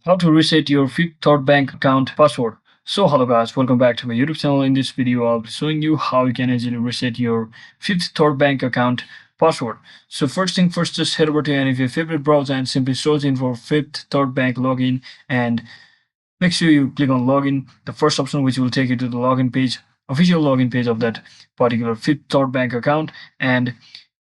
How to reset your Fifth Third bank account password. So hello guys, welcome back to my YouTube channel. In this video I'll be showing you how you can easily reset your Fifth Third bank account password. So first thing first, just head over to any of your favorite browser and simply search in for Fifth Third bank login, and make sure you click on login, the first option, which will take you to the login page, official login page of that particular Fifth Third bank account. And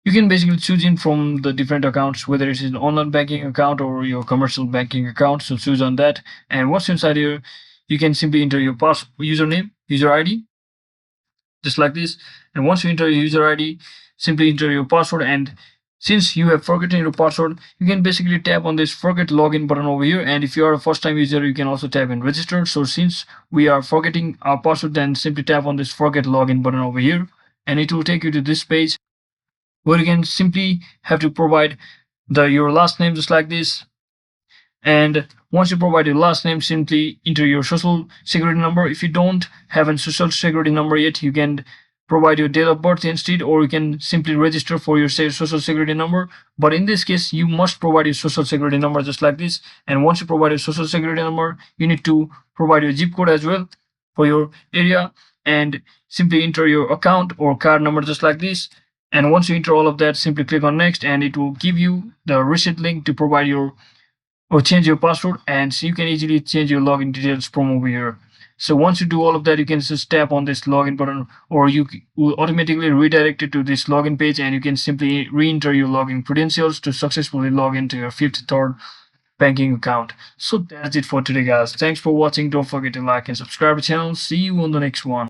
you can basically choose in from the different accounts, whether it's an online banking account or your commercial banking account. So choose on that. And once inside here, you can simply enter your username, user ID, just like this. And once you enter your user ID, simply enter your password. And since you have forgotten your password, you can basically tap on this forget login button over here. And if you are a first time user, you can also tap and register. So since we are forgetting our password, then simply tap on this forget login button over here, and it will take you to this page where you can simply have to provide your last name, just like this. And once you provide your last name, simply enter your social security number. If you don't have a social security number yet, you can provide your date of birth instead, or you can simply register for your social security number. But in this case, you must provide your social security number, just like this. And once you provide your social security number, you need to provide your zip code as well for your area, and simply enter your account or card number, just like this. And once you enter all of that, simply click on next, and it will give you the reset link to provide your or change your password. And so you can easily change your login details from over here. So once you do all of that, you can just tap on this login button, or you will automatically redirect it to this login page, and you can simply re-enter your login credentials to successfully log into your Fifth Third banking account. So that's it for today guys. Thanks for watching. Don't forget to like and subscribe to the channel. See you on the next one.